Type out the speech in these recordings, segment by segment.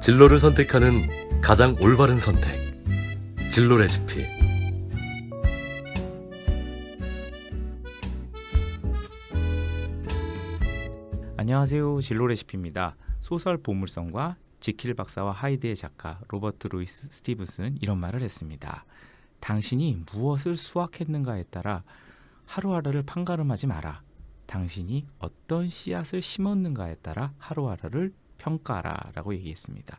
진로를 선택하는 가장 올바른 선택. 진로 레시피. 안녕하세요. 진로 레시피입니다. 소설 보물성과 지킬 박사와 하이드의 작가 로버트 루이스 스티븐스는 이런 말을 했습니다. 당신이 무엇을 수확했는가에 따라 하루하루를 판가름하지 마라. 당신이 어떤 씨앗을 심었는가에 따라 하루하루를 평가하라 라고 얘기했습니다.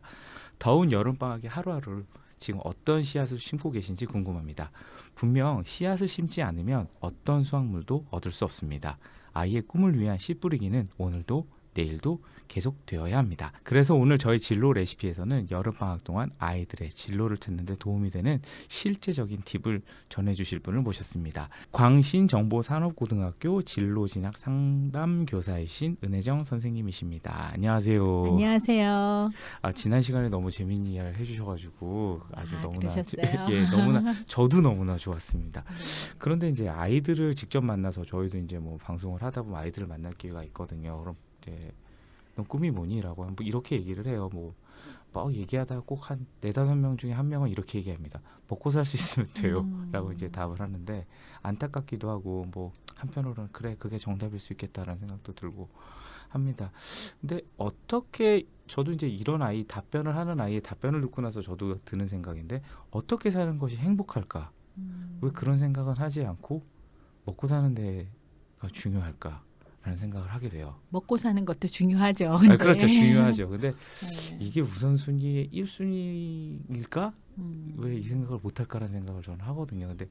더운 여름방학의 하루하루를 지금 어떤 씨앗을 심고 계신지 궁금합니다. 분명 씨앗을 심지 않으면 어떤 수확물도 얻을 수 없습니다. 아이의 꿈을 위한 씨 뿌리기는 오늘도 내일도 계속되어야 합니다. 그래서 오늘 저희 진로 레시피에서는 여름방학 동안 아이들의 진로를 찾는 데 도움이 되는 실제적인 팁을 전해주실 분을 모셨습니다. 광신정보산업고등학교 진로진학 상담교사이신 은혜정 선생님이십니다. 안녕하세요. 안녕하세요. 지난 시간에 너무 재미있는 이야기를 해주셔가지고 아주 너무나 그러셨어요? 너무나 저도 너무나 좋았습니다. 그런데 이제 아이들을 직접 만나서 저희도 이제 뭐 방송을 하다 보면 아이들을 만날 기회가 있거든요. 그럼 이제 너 꿈이 뭐니?라고 뭐 이렇게 얘기를 해요. 뭐 얘기하다가 꼭 한 4-5명 중에 한 명은 이렇게 얘기합니다. 먹고 살 수 있으면 돼요라고 이제 답을 하는데 안타깝기도 하고 뭐 한편으로는 그래 그게 정답일 수 있겠다라는 생각도 들고 합니다. 근데 어떻게 저도 이제 이런 아이 답변을 하는 아이의 답변을 듣고 나서 저도 드는 생각인데 어떻게 사는 것이 행복할까? 왜 그런 생각은 하지 않고 먹고 사는 데가 중요할까? 라는 생각을 하게 돼요. 먹고 사는 것도 중요하죠. 그렇죠. 중요하죠. 근데 네. 이게 우선순위의 1순위일까? 왜 이 생각을 못할까라는 생각을 저는 하거든요. 근데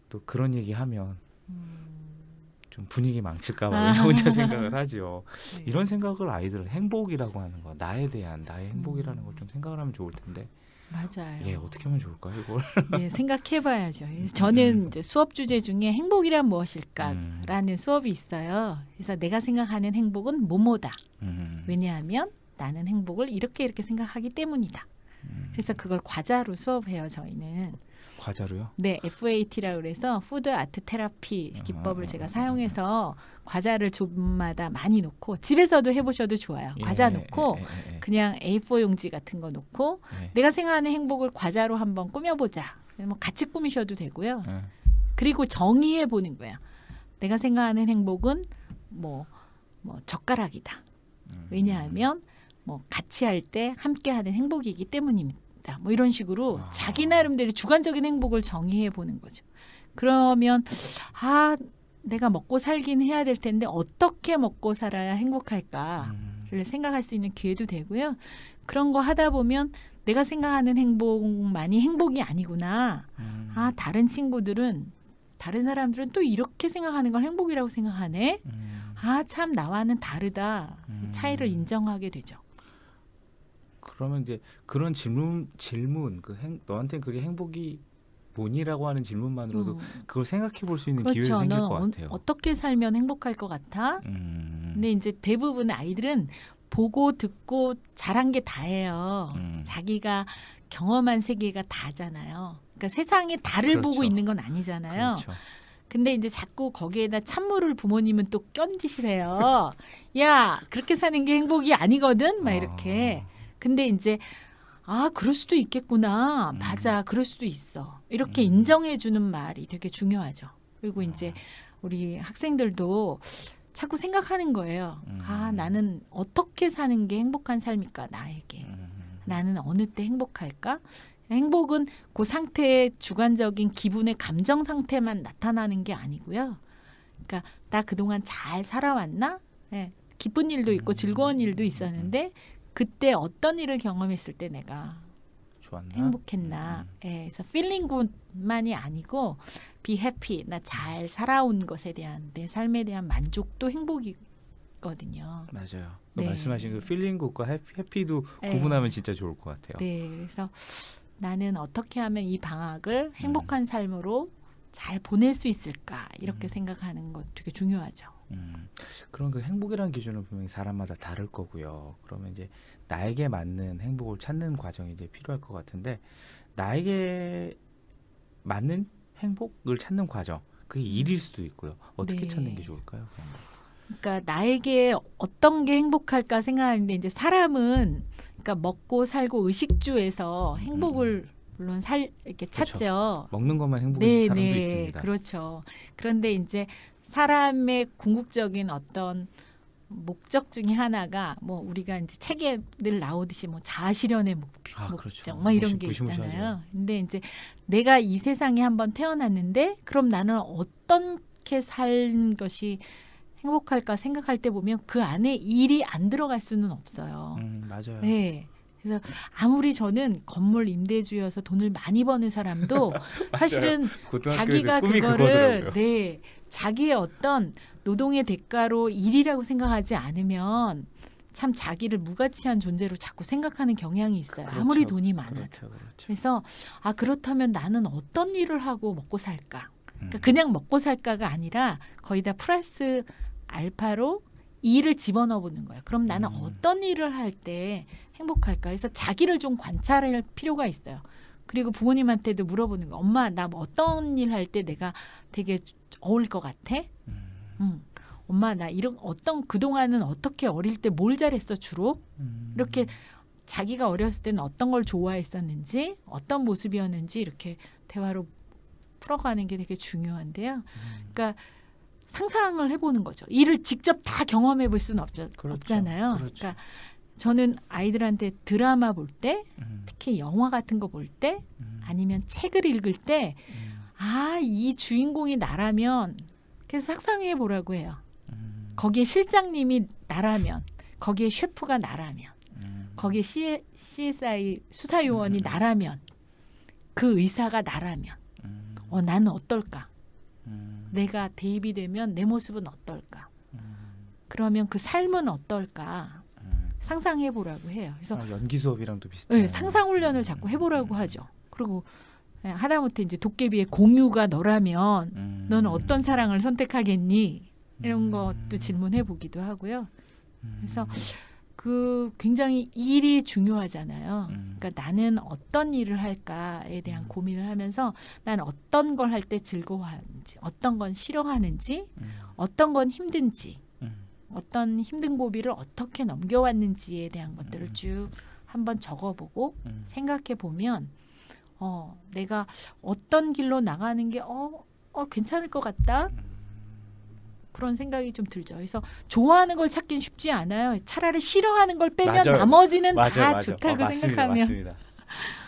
또 그런 얘기하면 좀 분위기 망칠까 봐 혼자 생각을 하죠. 네. 이런 생각을 아이들 행복이라고 하는 거, 나에 대한 나의 행복이라는 걸 좀 생각을 하면 좋을 텐데 맞아요. 예, 어떻게 하면 좋을까요, 이걸? 네, 생각해봐야죠. 저는 이제 수업 주제 중에 행복이란 무엇일까라는 수업이 있어요. 그래서 내가 생각하는 행복은 뭐뭐다. 왜냐하면 나는 행복을 이렇게 생각하기 때문이다. 그래서 그걸 과자로 수업해요, 저희는. 과자로요? 네, FAT라고 그래서 푸드 아트 테라피 기법을 제가 사용해서 과자를 조마다 많이 놓고 집에서도 해보셔도 좋아요. 과자 놓고 그냥 A4 용지 같은 거 놓고 내가 생각하는 행복을 과자로 한번 꾸며보자. 뭐 같이 꾸미셔도 되고요. 그리고 정의해 보는 거예요. 내가 생각하는 행복은 뭐 젓가락이다. 왜냐하면 뭐 같이 할 때 함께하는 행복이기 때문입니다. 뭐 이런 식으로 자기 나름대로 주관적인 행복을 정의해 보는 거죠. 그러면 내가 먹고 살긴 해야 될 텐데 어떻게 먹고 살아야 행복할까를 생각할 수 있는 기회도 되고요. 그런 거 하다 보면 내가 생각하는 행복만이 행복이 아니구나. 다른 친구들은 다른 사람들은 또 이렇게 생각하는 걸 행복이라고 생각하네. 참 나와는 다르다. 차이를 인정하게 되죠. 그러면 이제 그런 질문 너한테는 그게 행복이 뭐니라고 하는 질문만으로도 그걸 생각해 볼 수 있는 기회가 생길 것 같아요. 어떻게 살면 행복할 것 같아? 근데 이제 대부분의 아이들은 보고 듣고 자란 게 다예요. 자기가 경험한 세계가 다잖아요. 그러니까 세상에 달을 그렇죠. 보고 있는 건 아니잖아요. 그렇죠. 근데 이제 자꾸 거기에다 찬물을 부모님은 또 껴얹으시래요. 야, 그렇게 사는 게 행복이 아니거든? 막 이렇게. 근데 이제 그럴 수도 있겠구나. 맞아. 그럴 수도 있어. 이렇게 인정해 주는 말이 되게 중요하죠. 그리고 이제 우리 학생들도 자꾸 생각하는 거예요. 나는 어떻게 사는 게 행복한 삶일까? 나에게. 나는 어느 때 행복할까? 행복은 그 상태의 주관적인 기분의 감정 상태만 나타나는 게 아니고요. 그러니까 나 그동안 잘 살아왔나? 네. 기쁜 일도 있고 즐거운 일도 있었는데 그때 어떤 일을 경험했을 때 내가 좋았나? 행복했나? 그래서 feeling good만이 아니고 be happy. 나 잘 살아온 것에 대한 내 삶에 대한 만족도 행복이거든요. 맞아요. 네. 말씀하신 그 feeling good과 해피도 구분하면 진짜 좋을 것 같아요. 네, 그래서 나는 어떻게 하면 이 방학을 행복한 삶으로 잘 보낼 수 있을까 이렇게 생각하는 것 되게 중요하죠. 그런 그 행복이라는 기준은 분명히 사람마다 다를 거고요. 그러면 이제 나에게 맞는 행복을 찾는 과정이 이제 필요할 것 같은데 나에게 맞는 행복을 찾는 과정 그게 일일 수도 있고요. 어떻게 네. 찾는 게 좋을까요? 그런 거? 그러니까 나에게 어떤 게 행복할까 생각하는데 이제 사람은 그러니까 먹고 살고 의식주에서 행복을 물론 이렇게 찾죠. 그렇죠. 먹는 것만 행복한 사람도 있습니다. 그렇죠. 그런데 이제 사람의 궁극적인 어떤 목적 중에 하나가 뭐 우리가 이제 책에 늘 나오듯이 뭐 자아실현의 목적 그렇죠. 뭐 이런 게 무시무시하죠. 있잖아요. 근데 이제 내가 이 세상에 한번 태어났는데 그럼 나는 어떻게 산 것이 행복할까 생각할 때 보면 그 안에 일이 안 들어갈 수는 없어요. 맞아요. 네. 그래서 아무리 저는 건물 임대주여서 돈을 많이 버는 사람도 사실은 자기가 그거를 자기의 어떤 노동의 대가로 일이라고 생각하지 않으면 참 자기를 무가치한 존재로 자꾸 생각하는 경향이 있어요. 그렇죠. 아무리 돈이 많아도. 그렇죠. 그래서 그렇다면 나는 어떤 일을 하고 먹고 살까? 그러니까 그냥 먹고 살까가 아니라 거의 다 플러스 알파로 일을 집어넣어 보는 거예요. 그럼 나는 어떤 일을 할 때 행복할까? 해서 자기를 좀 관찰할 필요가 있어요. 그리고 부모님한테도 물어보는 거예요. 엄마, 나 뭐 어떤 일 할 때 내가 되게 어울릴 것 같아? 엄마, 나 이런 그동안은 어떻게 어릴 때 뭘 잘했어 주로? 이렇게 자기가 어렸을 때는 어떤 걸 좋아했었는지, 어떤 모습이었는지 이렇게 대화로 풀어가는 게 되게 중요한데요. 그러니까 상상을 해보는 거죠. 일을 직접 다 경험해 볼 수는 없잖아요. 그렇죠. 그러니까 저는 아이들한테 드라마 볼 때, 특히 영화 같은 거 볼 때, 아니면 책을 읽을 때, 이 주인공이 나라면, 그래서 상상해 보라고 해요. 거기에 실장님이 나라면, 거기에 셰프가 나라면, 거기에 CSI 수사요원이 나라면, 그 의사가 나라면, 나는 어떨까? 내가 대입이 되면 내 모습은 어떨까? 그러면 그 삶은 어떨까? 상상해 보라고 해요. 그래서 연기 수업이랑도 비슷해요. 네, 상상 훈련을 자꾸 해보라고 하죠. 그리고 하다못해 이제 도깨비의 공유가 너라면 너는 어떤 사랑을 선택하겠니? 이런 것도 질문해 보기도 하고요. 그래서 굉장히 일이 중요하잖아요. 그러니까 나는 어떤 일을 할까에 대한 고민을 하면서 난 어떤 걸 할 때 즐거워하는지, 어떤 건 싫어하는지, 어떤 건 힘든지, 어떤 힘든 고비를 어떻게 넘겨왔는지에 대한 것들을 쭉 한번 적어보고 생각해 보면 내가 어떤 길로 나가는 게 괜찮을 것 같다. 그런 생각이 좀 들죠. 그래서 좋아하는 걸 찾긴 쉽지 않아요. 차라리 싫어하는 걸 빼면 맞아요. 나머지는 다 맞아요. 좋다고 맞습니다. 생각하면. 맞습니다.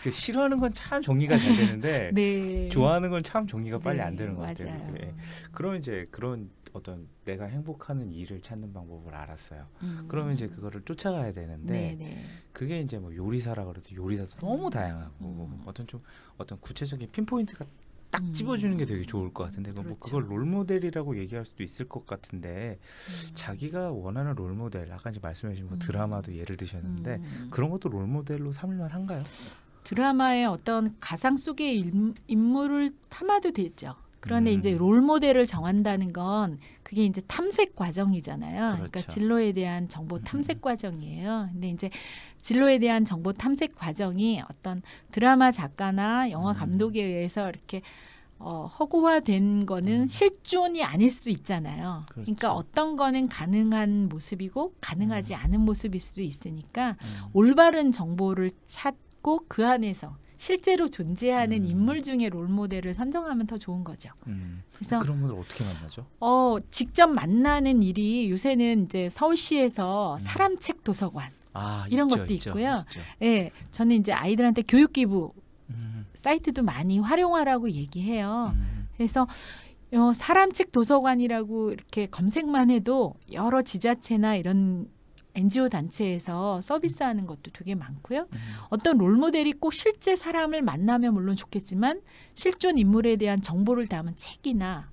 싫어하는 건 참 정리가 잘 되는데 네. 좋아하는 건 참 정리가 빨리 네, 안 되는 것 같아요. 맞아요. 그럼 이제 그런 어떤 내가 행복하는 일을 찾는 방법을 알았어요. 그러면 이제 그거를 쫓아가야 되는데 그게 이제 뭐 요리사라 그래도 요리사도 너무 다양하고 어떤 구체적인 핀포인트가 딱 집어주는 게 되게 좋을 것 같은데 그렇죠. 그걸 롤모델이라고 얘기할 수도 있을 것 같은데 자기가 원하는 롤모델 아까 이제 말씀해주신 뭐 드라마도 예를 드셨는데 그런 것도 롤모델로 삼을만 한가요? 드라마의 어떤 가상 속의 인물을 삼아도 되죠. 그런데 이제 롤모델을 정한다는 건 그게 이제 탐색 과정이잖아요. 그러니까 진로에 대한 정보 탐색 과정이에요. 근데 이제 진로에 대한 정보 탐색 과정이 어떤 드라마 작가나 영화 감독에 의해서 이렇게 허구화된 거는 실존이 아닐 수 있잖아요. 그러니까 어떤 거는 가능한 모습이고 가능하지 않은 모습일 수도 있으니까 올바른 정보를 찾고 그 안에서 실제로 존재하는 인물 중에 롤모델을 선정하면 더 좋은 거죠. 그래서 그런 분들 어떻게 만나죠? 직접 만나는 일이 요새는 이제 서울시에서 사람책 도서관 이런 것도 있고요. 네, 저는 이제 아이들한테 교육기부 사이트도 많이 활용하라고 얘기해요. 그래서 사람책 도서관이라고 이렇게 검색만 해도 여러 지자체나 이런 NGO 단체에서 서비스하는 것도 되게 많고요. 어떤 롤모델이 꼭 실제 사람을 만나면 물론 좋겠지만 실존 인물에 대한 정보를 담은 책이나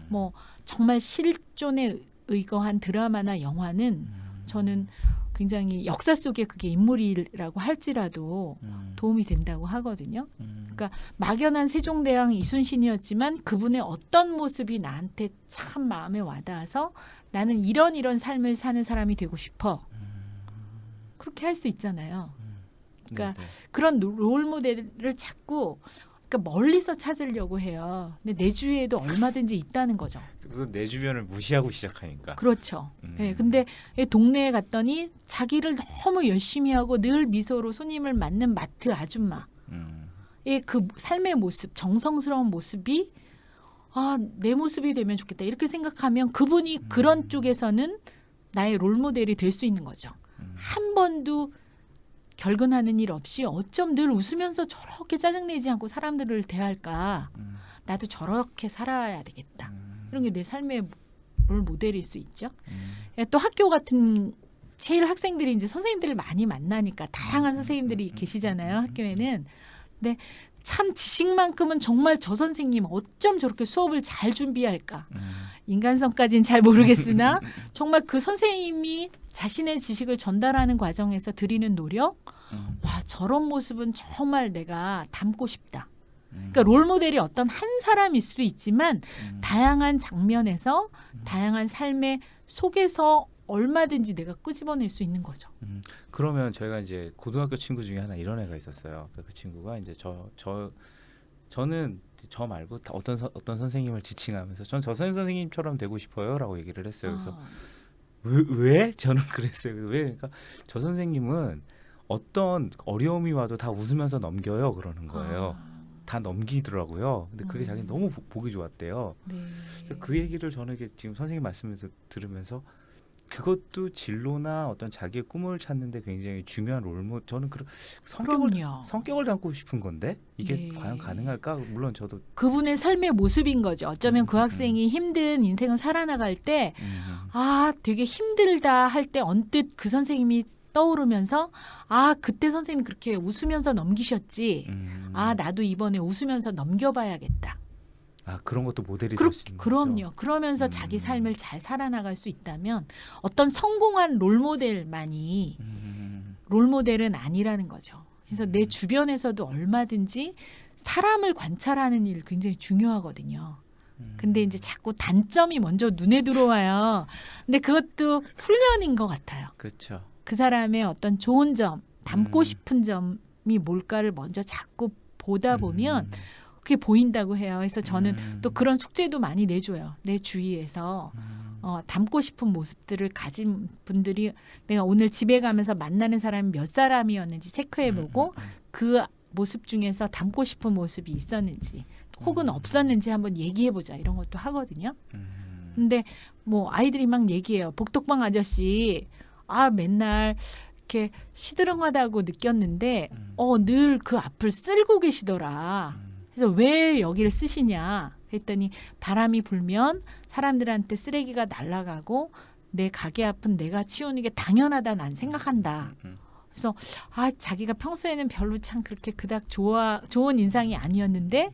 뭐 정말 실존에 의거한 드라마나 영화는 저는 굉장히 역사 속에 그게 인물이라고 할지라도 도움이 된다고 하거든요. 그러니까 막연한 세종대왕 이순신이었지만 그분의 어떤 모습이 나한테 참 마음에 와닿아서 나는 이런 삶을 사는 사람이 되고 싶어. 그렇게 할 수 있잖아요. 그러니까 그런 롤모델을 찾고 그러니까 그러니까 멀리서 찾으려고 해요. 근데 내 주위에도 얼마든지 있다는 거죠. 우선 내 주변을 무시하고 시작하니까. 그렇죠. 예, 근데 동네에 갔더니 자기를 너무 열심히 하고 늘 미소로 손님을 맞는 마트 아줌마. 의 그 삶의 모습, 정성스러운 모습이 내 모습이 되면 좋겠다. 이렇게 생각하면 그분이 그런 쪽에서는 나의 롤모델이 될 수 있는 거죠. 한 번도 결근하는 일 없이 어쩜 늘 웃으면서 저렇게 짜증내지 않고 사람들을 대할까. 나도 저렇게 살아야 되겠다. 이런 게 내 삶의 롤모델일 수 있죠. 또 학교 같은 제일 학생들이 이제 선생님들을 많이 만나니까 다양한 선생님들이 계시잖아요. 학교에는. 근데 참 지식만큼은 정말 저 선생님 어쩜 저렇게 수업을 잘 준비할까. 인간성까지는 잘 모르겠으나 정말 그 선생님이 자신의 지식을 전달하는 과정에서 드리는 노력, 와 저런 모습은 정말 내가 닮고 싶다. 그러니까 롤모델이 어떤 한 사람일 수도 있지만 다양한 장면에서 다양한 삶의 속에서 얼마든지 내가 끄집어낼 수 있는 거죠. 그러면 저희가 이제 고등학교 친구 중에 하나 이런 애가 있었어요. 그 친구가 이제 저는 저 말고 어떤 선생님을 지칭하면서 전 저 선생님처럼 되고 싶어요라고 얘기를 했어요. 그래서 왜? 저는 그랬어요. 왜? 그러니까 저 선생님은 어떤 어려움이 와도 다 웃으면서 넘겨요 그러는 거예요. 다 넘기더라고요. 근데 그게 자기는 너무 보기 좋았대요. 네. 그래서 그 얘기를 저는 이게 지금 선생님 말씀에서 들으면서 그것도 진로나 어떤 자기의 꿈을 찾는데 굉장히 중요한 롤모델. 저는 그런 성격을 담고 싶은 건데 이게 네. 과연 가능할까? 물론 저도 그분의 삶의 모습인 거죠. 어쩌면 그 학생이 힘든 인생을 살아나갈 때 되게 힘들다 할 때 언뜻 그 선생님이 떠오르면서 그때 선생님이 그렇게 웃으면서 넘기셨지. 나도 이번에 웃으면서 넘겨봐야겠다. 그런 것도 모델이 될 수 있는 그럼요. 거죠. 그러면서 자기 삶을 잘 살아나갈 수 있다면 어떤 성공한 롤모델만이 롤모델은 아니라는 거죠. 그래서 내 주변에서도 얼마든지 사람을 관찰하는 일 굉장히 중요하거든요. 근데 이제 자꾸 단점이 먼저 눈에 들어와요. 근데 그것도 훈련인 것 같아요. 그렇죠. 그 사람의 어떤 좋은 점, 닮고 싶은 점이 뭘까를 먼저 자꾸 보다 보면 그게 보인다고 해요. 그래서 저는 또 그런 숙제도 많이 내줘요. 내 주위에서 닮고 싶은 모습들을 가진 분들이 내가 오늘 집에 가면서 만나는 사람이 몇 사람이었는지 체크해보고 그 모습 중에서 닮고 싶은 모습이 있었는지 혹은 없었는지 한번 얘기해보자 이런 것도 하거든요. 근데 뭐 아이들이 막 얘기해요. 복덕방 아저씨 맨날 이렇게 시드렁하다고 느꼈는데 늘 그 앞을 쓸고 계시더라. 그래서 왜 여기를 쓰시냐 했더니 바람이 불면 사람들한테 쓰레기가 날아가고 내 가게 앞은 내가 치우는 게 당연하다 난 생각한다. 그래서 자기가 평소에는 별로 참 그렇게 그닥 좋은 인상이 아니었는데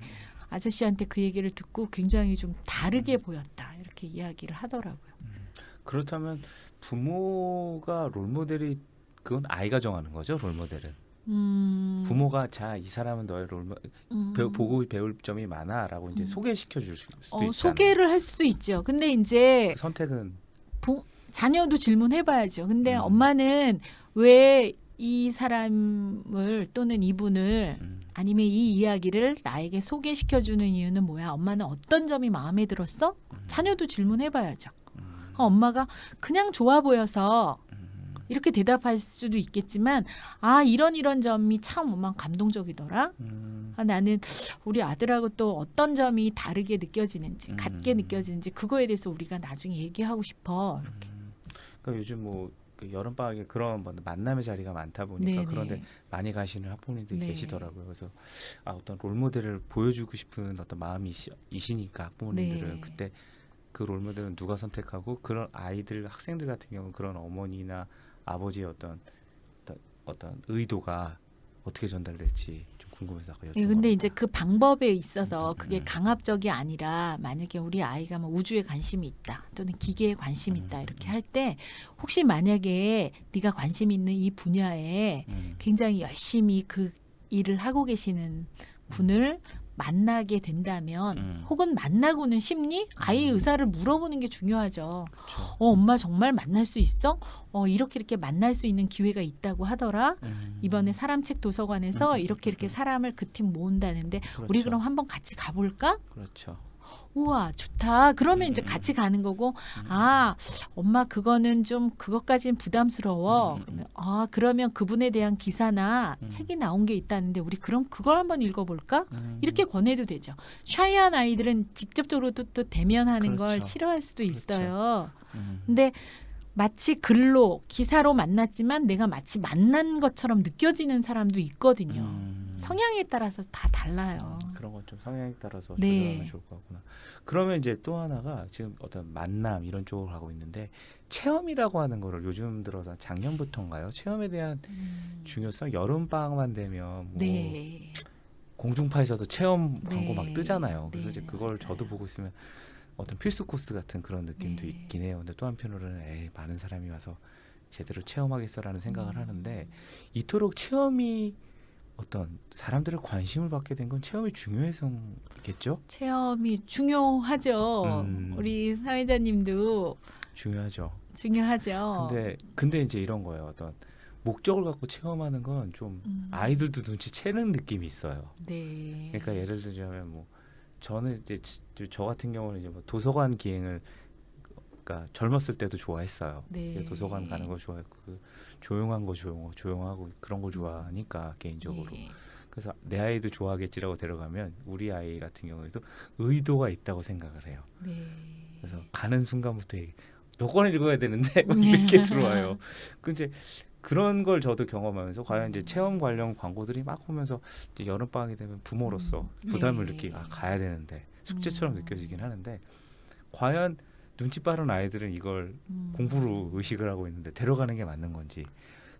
아저씨한테 그 얘기를 듣고 굉장히 좀 다르게 보였다. 이렇게 이야기를 하더라고요. 그렇다면 부모가 롤모델이 그건 아이가 정하는 거죠. 롤모델은. 부모가 이 사람은 너의 보고 배울 점이 많아라고 이제 소개시켜 줄 수도 있잖아요. 소개를 할 수도 있죠. 근데 이제 그 선택은 자녀도 질문해봐야죠. 근데 엄마는 왜 이 사람을 또는 이분을 아니면 이 이야기를 나에게 소개시켜주는 이유는 뭐야? 엄마는 어떤 점이 마음에 들었어? 자녀도 질문해봐야죠. 엄마가 그냥 좋아 보여서 이렇게 대답할 수도 있겠지만 이런 점이 참 엄마 감동적이더라. 나는 우리 아들하고 또 어떤 점이 다르게 느껴지는지 같게 느껴지는지 그거에 대해서 우리가 나중에 얘기하고 싶어. 이렇게. 그러니까 요즘 뭐 여름 방학에 그런 만남의 자리가 많다 보니까 네네. 그런데 많이 가시는 학부모님들이 네. 계시더라고요. 그래서 어떤 롤모델을 보여주고 싶은 어떤 마음이 이시니까 학부모님들은 네. 그때 그 롤모델은 누가 선택하고 그런 아이들 학생들 같은 경우는 그런 어머니나 아버지의 어떤 의도가 어떻게 전달될지 좀 궁금해서 여쭤봅니다. 근데 이제 그 방법에 있어서 그게 강압적이 아니라 만약에 우리 아이가 뭐 우주에 관심이 있다 또는 기계에 관심이 있다 이렇게 할 때 혹시 만약에 네가 관심 있는 이 분야에 굉장히 열심히 그 일을 하고 계시는 분을 만나게 된다면 음. 혹은 만나고는 심리 아이의 의사를 물어보는 게 중요하죠. 그렇죠. 엄마 정말 만날 수 있어? 이렇게 만날 수 있는 기회가 있다고 하더라. 이번에 사람책 도서관에서 이렇게 사람을 그 팀 모은다는데 그렇죠. 우리 그럼 한번 같이 가볼까? 그렇죠. 우와 좋다. 그러면 이제 같이 가는 거고 아 엄마 그거는 좀 그것까지는 부담스러워. 그러면 그분에 대한 기사나 책이 나온 게 있다는데 우리 그럼 그걸 한번 읽어볼까? 이렇게 권해도 되죠. 샤이한 아이들은 직접적으로 또 대면하는 걸 그렇죠. 싫어할 수도 있어요. 음. 근데 마치 글로 기사로 만났지만 내가 마치 만난 것처럼 느껴지는 사람도 있거든요. 성향에 따라서 다 달라요. 그런 건 좀 성향에 따라서 네. 조절하면 좋을 것 같구나. 그러면 이제 또 하나가 지금 어떤 만남 이런 쪽으로 가고 있는데 체험이라고 하는 거를 요즘 들어서 작년부터인가요? 체험에 대한 중요성 여름 방학만 되면 뭐 네. 공중파에서도 체험 광고 네. 막 뜨잖아요. 그래서 네, 이제 그걸 맞아요. 저도 보고 있으면 어떤 필수 코스 같은 그런 느낌도 네. 있긴 해요. 근데 또 한편으로는 많은 사람이 와서 제대로 체험하겠어라는 생각을 하는데 이토록 체험이 어떤 사람들의 관심을 받게 된 건 체험의 중요해서겠죠? 체험이 중요하죠. 우리 사회자님도 중요하죠. 중요하죠. 근데 이제 이런 거예요. 어떤 목적을 갖고 체험하는 건 좀 아이들도 눈치채는 느낌이 있어요. 네. 그러니까 예를 들자면 뭐 저는 이제 저 같은 경우는 이제 뭐 도서관 기행을 그러니까 젊었을 때도 좋아했어요. 네. 도서관 가는 거 좋아했고 그 조용한 거 조용하고 그런 걸 좋아하니까 개인적으로. 예. 그래서 내 아이도 좋아하겠지라고 데려가면 우리 아이 같은 경우에도 의도가 있다고 생각을 해요. 네. 그래서 가는 순간부터 몇 권을 읽어야 되는데 이렇게 들어와요. 근데 그런 걸 저도 경험하면서 과연 이제 체험 관련 광고들이 막 오면서 이제 여름방학이 되면 부모로서 부담을 네. 느끼고 가야 되는데 숙제처럼 느껴지긴 하는데 과연 눈치 빠른 아이들은 이걸 공부로 의식을 하고 있는데 데려가는 게 맞는 건지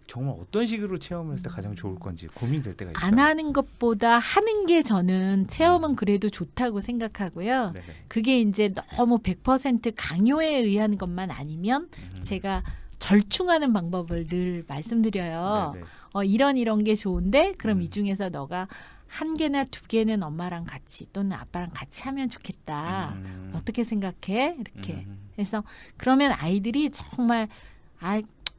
정말 어떤 식으로 체험을 했을 때 가장 좋을 건지 고민될 때가 있어요. 안 하는 것보다 하는 게 저는 체험은 그래도 좋다고 생각하고요. 네네. 그게 이제 너무 100% 강요에 의한 것만 아니면 제가 절충하는 방법을 늘 말씀드려요. 네네. 이런 게 좋은데 그럼 이 중에서 너가 한 개나 두 개는 엄마랑 같이 또는 아빠랑 같이 하면 좋겠다. 어떻게 생각해? 이렇게 해서 그러면 아이들이 정말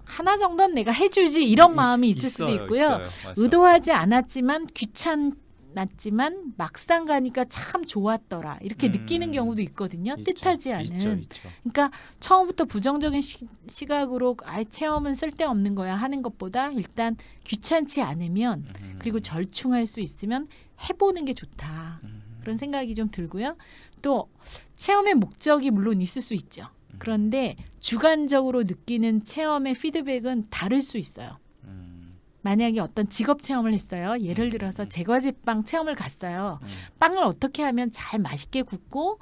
하나 정도는 내가 해주지 이런 마음이 있을 수도 있고요. 있어요. 맞아. 의도하지 않았지만 귀찮았지만 막상 가니까 참 좋았더라 이렇게 느끼는 경우도 있거든요. 있죠. 뜻하지 않은. 있죠. 그러니까 처음부터 부정적인 시각으로 체험은 쓸데없는 거야 하는 것보다 일단 귀찮지 않으면 그리고 절충할 수 있으면 해보는 게 좋다. 그런 생각이 좀 들고요. 또 체험의 목적이 물론 있을 수 있죠. 그런데 주관적으로 느끼는 체험의 피드백은 다를 수 있어요. 만약에 어떤 직업 체험을 했어요. 예를 들어서 제과제빵 체험을 갔어요. 빵을 어떻게 하면 잘 맛있게 굽고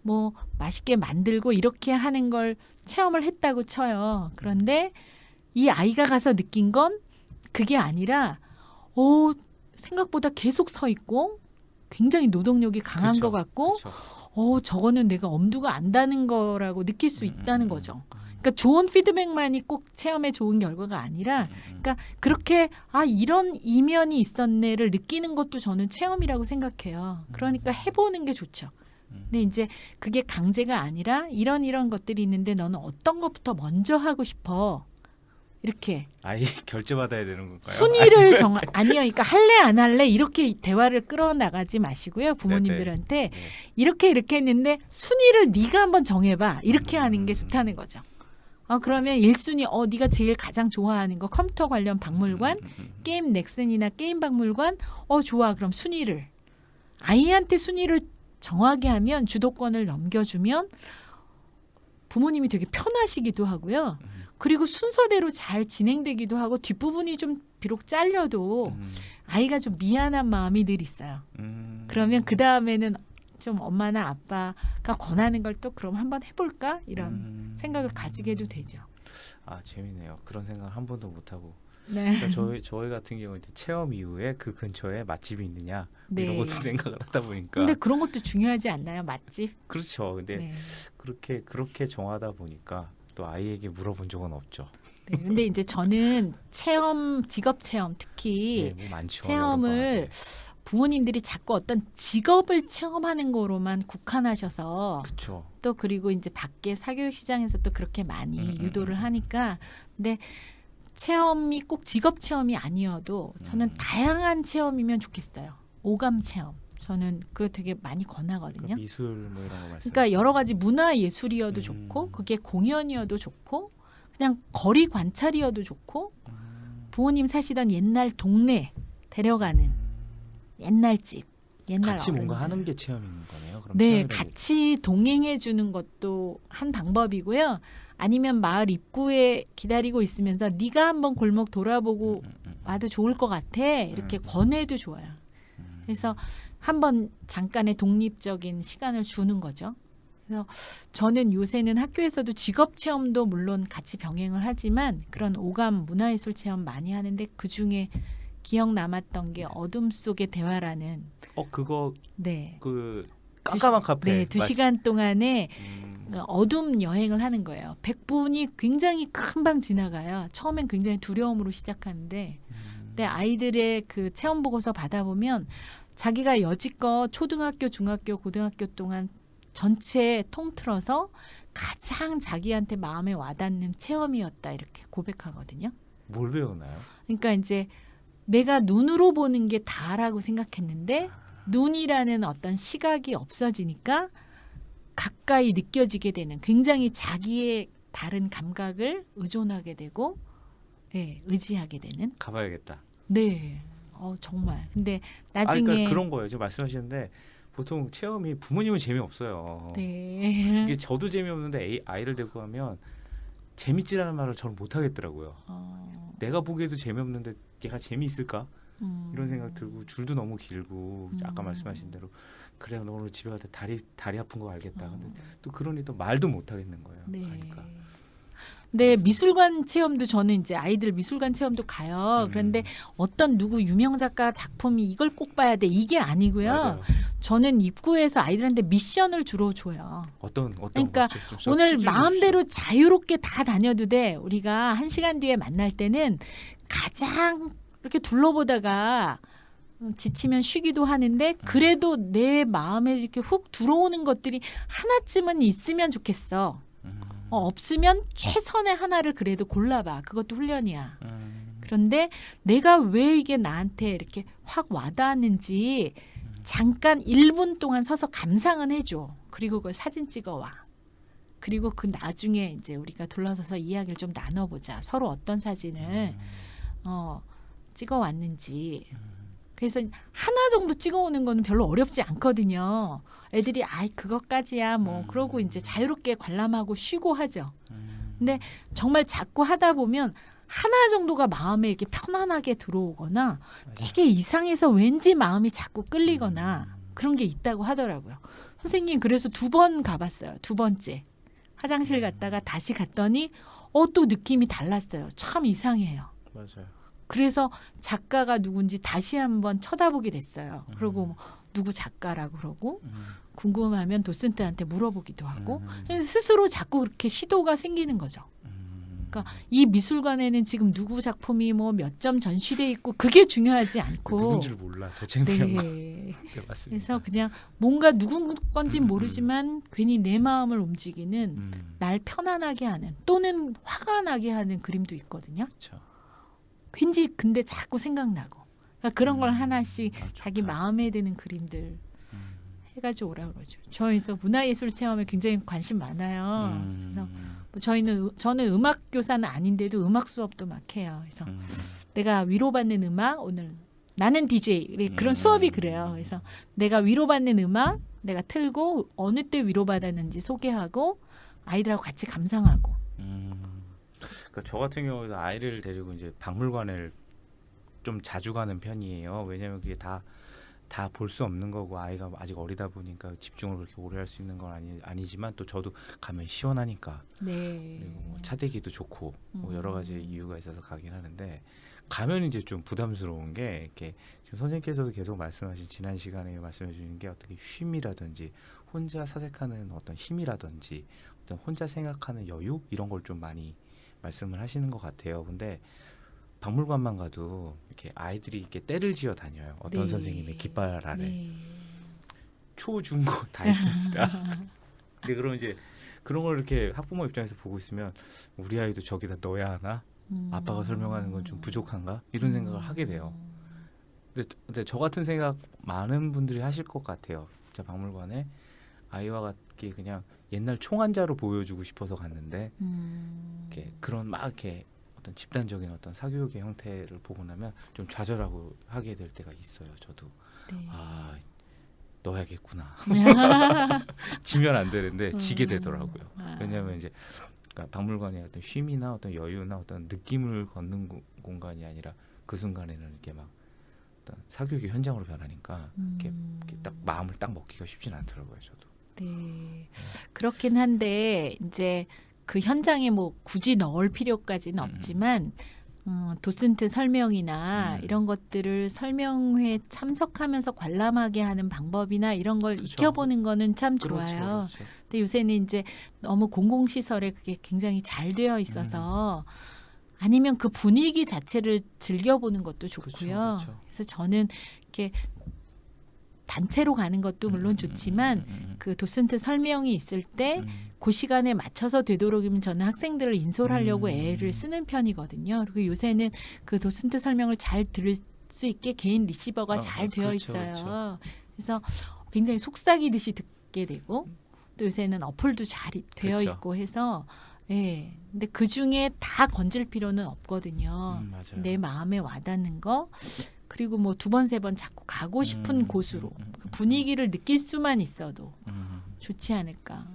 뭐 맛있게 만들고 이렇게 하는 걸 체험을 했다고 쳐요. 그런데 이 아이가 가서 느낀 건 그게 아니라 생각보다 계속 서 있고 굉장히 노동력이 강한 것 같고 저거는 내가 엄두가 안 나는 거라고 느낄 수 있다는 거죠. 그러니까 좋은 피드백만이 꼭 체험에 좋은 결과가 아니라 그러니까 그렇게 이런 이면이 있었네를 느끼는 것도 저는 체험이라고 생각해요. 그러니까 해보는 게 좋죠. 근데 이제 그게 강제가 아니라 이런 것들이 있는데 너는 어떤 것부터 먼저 하고 싶어? 이렇게 아예 결제받아야 되는 건가요? 순위를 아니요. 그러니까 할래 안 할래 이렇게 대화를 끌어나가지 마시고요. 부모님들한테 네네. 이렇게 했는데 순위를 네가 한번 정해봐. 이렇게 하는 게 좋다는 거죠. 그러면 1순위 네가 제일 가장 좋아하는 거 컴퓨터 관련 박물관, 게임 넥슨이나 게임 박물관 좋아. 그럼 순위를 아이한테 순위를 정하게 하면 주도권을 넘겨주면 부모님이 되게 편하시기도 하고요. 그리고 순서대로 잘 진행되기도 하고 뒷부분이 좀 비록 잘려도 아이가 좀 미안한 마음이 늘 있어요. 그러면 그 다음에는 좀 엄마나 아빠가 권하는 걸 또 그럼 한번 해볼까? 이런 생각을 가지게도 되죠. 재미네요. 그런 생각을 한 번도 못하고. 네. 그러니까 저희 같은 경우 이제 체험 이후에 그 근처에 맛집이 있느냐 네. 이런 것도 생각을 하다 보니까. 근데 그런 것도 중요하지 않나요? 맛집? 그렇죠. 근데 네. 그렇게 정하다 보니까 또 아이에게 물어본 적은 없죠. 네. 근데 이제 저는 직업 체험 특히 뭐 많죠. 체험을 부모님들이 자꾸 어떤 직업을 체험하는 거로만 국한하셔서 그렇죠. 또 그리고 이제 밖에 사교육 시장에서 또 그렇게 많이 유도를 하니까 근데 체험이 꼭 직업 체험이 아니어도 저는 다양한 체험이면 좋겠어요. 오감 체험. 저는 그거 되게 많이 권하거든요. 미술 뭐 이런 거 말씀. 그러니까 여러 가지 문화 예술이어도 음. 좋고 그게 공연이어도 좋고 그냥 거리 관찰이어도 좋고 부모님 사시던 옛날 동네 데려가는 옛날 집, 옛날 같이 뭔가 어른들. 하는 게 체험인 거네요. 그럼 네, 체험이라는 게. 같이 동행해 주는 것도 한 방법이고요. 아니면 마을 입구에 기다리고 있으면서 네가 한번 골목 돌아보고 와도 좋을 것 같아. 이렇게 권해도 좋아요. 그래서 한번 잠깐의 독립적인 시간을 주는 거죠. 그래서 저는 요새는 학교에서도 직업 체험도 물론 같이 병행을 하지만 그런 오감 문화예술 체험 많이 하는데 그 중에 기억 남았던 게 어둠 속의 대화라는 그거 네. 그 깜깜한 카페. 네, 2시간 동안에 음. 어둠 여행을 하는 거예요. 100분이 굉장히 금방 지나가요. 처음엔 굉장히 두려움으로 시작하는데 근데 아이들의 그 체험 보고서 받아보면 자기가 여지껏 초등학교, 중학교, 고등학교 동안 전체 통틀어서 가장 자기한테 마음에 와닿는 체험이었다 이렇게 고백하거든요. 뭘 배우나요? 그러니까 이제 내가 눈으로 보는 게 다라고 생각했는데 눈이라는 어떤 시각이 없어지니까 가까이 느껴지게 되는 굉장히 자기의 다른 감각을 의존하게 되고 의지하게 되는 가봐야겠다. 네. 정말. 근데 아니, 나중에 그러니까 그런 거예요. 지금 말씀하시는데 보통 체험이 부모님은 재미없어요. 네. 이게 저도 재미없는데 아이를 데리고 가면 재밌지라는 말을 저는 못 하겠더라고요. 내가 보기에도 재미없는데 걔가 재미있을까? 이런 생각 들고 줄도 너무 길고 아까 말씀하신 대로 그래 너 오늘 집에 갈 때 다리 아픈 거 알겠다. 근데 또 그러니 또 말도 못 하겠는 거예요. 네. 가니까. 네, 미술관 체험도 저는 이제 아이들 미술관 체험도 가요. 그런데 어떤 누구 유명 작가 작품이 이걸 꼭 봐야 돼 이게 아니고요. 맞아요. 저는 입구에서 아이들한테 미션을 주로 줘요. 어떤 그러니까 거 좀 오늘 팁 좀 마음대로 자유롭게 다 다녀도 돼. 우리가 1시간 뒤에 만날 때는 가장 이렇게 둘러보다가 지치면 쉬기도 하는데 그래도 내 마음에 이렇게 훅 들어오는 것들이 하나쯤은 있으면 좋겠어. 없으면 최선의 하나를 그래도 골라봐. 그것도 훈련이야. 그런데 내가 왜 이게 나한테 이렇게 확 와닿았는지 잠깐 1분 동안 서서 감상은 해줘. 그리고 그걸 사진 찍어와. 그리고 그 나중에 이제 우리가 둘러서서 이야기를 좀 나눠보자. 서로 어떤 사진을 찍어왔는지. 그래서 하나 정도 찍어오는 거는 별로 어렵지 않거든요. 애들이 그것까지야 뭐 그러고 이제 자유롭게 관람하고 쉬고 하죠. 근데 정말 자꾸 하다 보면 하나 정도가 마음에 이렇게 편안하게 들어오거나 되게 이상해서 왠지 마음이 자꾸 끌리거나 그런 게 있다고 하더라고요. 선생님 그래서 2번 가봤어요. 2번째 화장실 갔다가 다시 갔더니 또 느낌이 달랐어요. 참 이상해요. 맞아요. 그래서 작가가 누군지 다시 한번 쳐다보게 됐어요. 그리고 뭐 누구 작가라고 그러고 궁금하면 도슨트한테 물어보기도 하고 그래서 스스로 자꾸 그렇게 시도가 생기는 거죠. 그러니까 이 미술관에는 지금 누구 작품이 뭐 몇 점 전시돼 있고 그게 중요하지 않고 누군지를 몰라. 더 창피한 거. 네. 맞습니다. 그래서 그냥 뭔가 누군 건지 모르지만 괜히 내 마음을 움직이는 날 편안하게 하는 또는 화가 나게 하는 그림도 있거든요. 그렇죠. 왠지 근데 자꾸 생각나고 그러니까 그런 걸 하나씩 좋다. 자기 마음에 드는 그림들 해가지고 오라 그러죠. 저희서 문화예술 체험에 굉장히 관심 많아요. 그래서 뭐 저는 음악 교사는 아닌데도 음악 수업도 막 해요. 그래서 내가 위로받는 음악 오늘 나는 DJ 그런 수업이 그래요. 그래서 내가 위로받는 음악 내가 틀고 어느 때 위로받았는지 소개하고 아이들하고 같이 감상하고. 그러니까 저 같은 경우에도 아이를 데리고 이제 박물관을 좀 자주 가는 편이에요. 왜냐하면 그게 다 볼 수 없는 거고 아이가 아직 어리다 보니까 집중을 그렇게 오래 할 수 있는 건 아니지만 또 저도 가면 시원하니까 네. 그리고 뭐 차대기도 좋고 뭐 여러 가지 이유가 있어서 가긴 하는데 가면 이제 좀 부담스러운 게 이렇게 지금 선생님께서도 계속 말씀하신 지난 시간에 말씀해 주신 게 어떻게 쉼이라든지 혼자 사색하는 어떤 힘이라든지 어떤 혼자 생각하는 여유 이런 걸 좀 많이 말씀을 하시는 것 같아요. 근데 박물관만 가도 이렇게 아이들이 이렇게 떼를 지어 다녀요. 어떤 네. 선생님의 깃발 아래 네. 초, 중, 고 다 있습니다. 근데 그럼 이제 그런 걸 이렇게 학부모 입장에서 보고 있으면 우리 아이도 저기다 넣어야 하나? 아빠가 설명하는 건 좀 부족한가? 이런 생각을 하게 돼요. 근데 저 같은 생각 많은 분들이 하실 것 같아요. 진짜 박물관에 아이와 같게 그냥 옛날 총한자로 보여주고 싶어서 갔는데 이렇게 그런 막 이렇게 어떤 집단적인 어떤 사교육의 형태를 보고 나면 좀 좌절하고 하게 될 때가 있어요. 저도 네. 아 넣어야겠구나. 지면 안 되는데 지게 되더라고요. 왜냐하면 이제 그러니까 박물관이 어떤 쉼이나 어떤 여유나 어떤 느낌을 걷는 공간이 아니라 그 순간에는 이렇게 막 어떤 사교육의 현장으로 변하니까 이렇게 딱 마음을 딱 먹기가 쉽진 않더라고요. 저도. 네. 그렇긴 한데 이제 그 현장에 뭐 굳이 넣을 필요까지는 없지만 도슨트 설명이나 이런 것들을 설명회에 참석하면서 관람하게 하는 방법이나 이런 걸 그렇죠. 익혀보는 거는 참 그렇죠, 좋아요. 그렇죠. 근데 요새는 이제 너무 공공시설에 그게 굉장히 잘 되어 있어서 아니면 그 분위기 자체를 즐겨보는 것도 좋고요. 그렇죠. 그래서 저는 이렇게 단체로 가는 것도 물론 좋지만 그 도슨트 설명이 있을 때 그 시간에 맞춰서 되도록이면 저는 학생들을 인솔하려고 애를 쓰는 편이거든요. 그리고 요새는 그 도슨트 설명을 잘 들을 수 있게 개인 리시버가 잘 되어 그렇죠, 있어요. 그렇죠. 그래서 굉장히 속삭이듯이 듣게 되고 또 요새는 어플도 잘 되어 그렇죠. 있고 해서 예. 근데 그 중에 다 건질 필요는 없거든요. 맞아요. 내 마음에 와닿는 거 그리고 뭐 두 번 세 번 자꾸 가고 싶은 곳으로 그 분위기를 느낄 수만 있어도 좋지 않을까.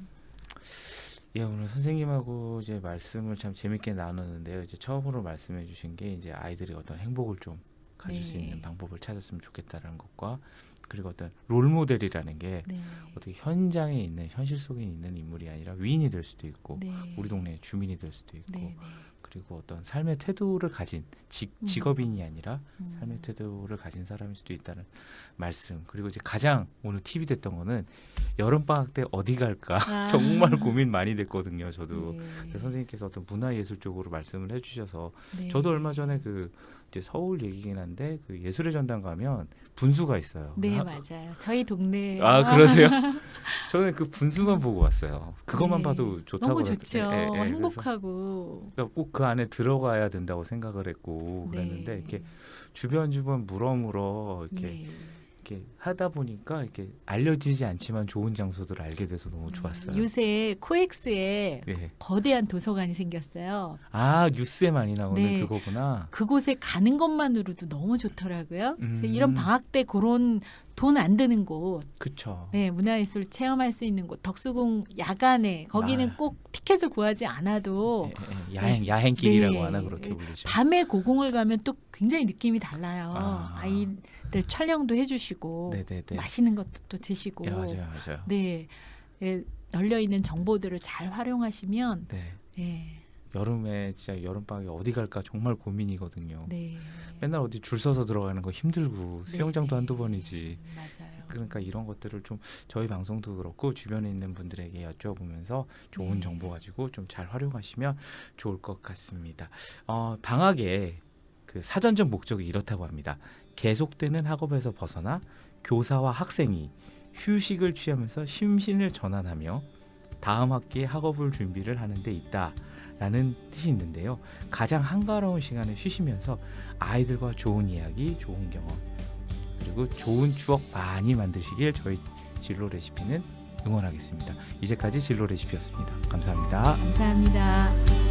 예, 오늘 선생님하고 이제 말씀을 참 재밌게 나눴는데요. 이제 처음으로 말씀해주신 게 이제 아이들이 어떤 행복을 좀 가질 수 네. 있는 방법을 찾았으면 좋겠다라는 것과 그리고 어떤 롤 모델이라는 게 네. 어떻게 현장에 있는 현실 속에 있는 인물이 아니라 위인이 될 수도 있고 네. 우리 동네 주민이 될 수도 있고 네. 네. 그리고 어떤 삶의 태도를 가진 직업인이 아니라 삶의 태도를 가진 사람일 수도 있다는 말씀. 그리고 이제 가장 오늘 팁이 됐던 거는 여름 방학 때 어디 갈까 정말 고민 많이 됐거든요. 저도. 네. 그래서 선생님께서 어떤 문화예술 쪽으로 말씀을 해주셔서 네. 저도 얼마 전에 그 이제 서울 얘기긴 한데 그 예술의 전당 가면 분수가 있어요. 네, 맞아요. 저희 동네 아 그러세요? 저는 그 분수만 보고 왔어요. 그것만 네. 봐도 좋다고 너무 그랬- 좋죠. 예, 예, 예. 행복하고. 그래서 꼭 그 안에 들어가야 된다고 생각을 했고 그랬는데 네. 이렇게 주변 물어물어 이렇게 네. 이렇게 하다 보니까 이렇게 알려지지 않지만 좋은 장소들을 알게 돼서 너무 좋았어요. 요새 코엑스에 예. 거대한 도서관이 생겼어요. 아 뉴스에 많이 나오는 네. 그거구나. 그곳에 가는 것만으로도 너무 좋더라고요. 그래서 음. 이런 방학 때 그런 돈 안 드는 곳, 그쵸. 네, 문화예술 체험할 수 있는 곳, 덕수궁 야간에 거기는 아. 꼭 티켓을 구하지 않아도 예, 야행길이라고 네. 하나 그렇게 부르죠. 밤에 고궁을 가면 또 굉장히 느낌이 달라요. 아. 아이들 촬영도 해주시고 네네네. 맛있는 것도 또 드시고, 예, 맞아요. 네, 예, 널려 있는 정보들을 잘 활용하시면, 네. 예, 여름에 진짜 여름방학에 어디 갈까 정말 고민이거든요. 네, 맨날 어디 줄 서서 들어가는 거 힘들고 수영장도 네. 한두 번이지. 맞아요. 그러니까 이런 것들을 좀 저희 방송도 그렇고 주변에 있는 분들에게 여쭤보면서 좋은 네. 정보 가지고 좀 잘 활용하시면 좋을 것 같습니다. 방학에 그 사전적 목적이 이렇다고 합니다. 계속되는 학업에서 벗어나 교사와 학생이 휴식을 취하면서 심신을 전환하며 다음 학기에 학업을 준비를 하는 데 있다라는 뜻이 있는데요. 가장 한가로운 시간을 쉬시면서 아이들과 좋은 이야기, 좋은 경험 그리고 좋은 추억 많이 만드시길 저희 진로 레시피는 응원하겠습니다. 이제까지 진로 레시피였습니다. 감사합니다. 감사합니다.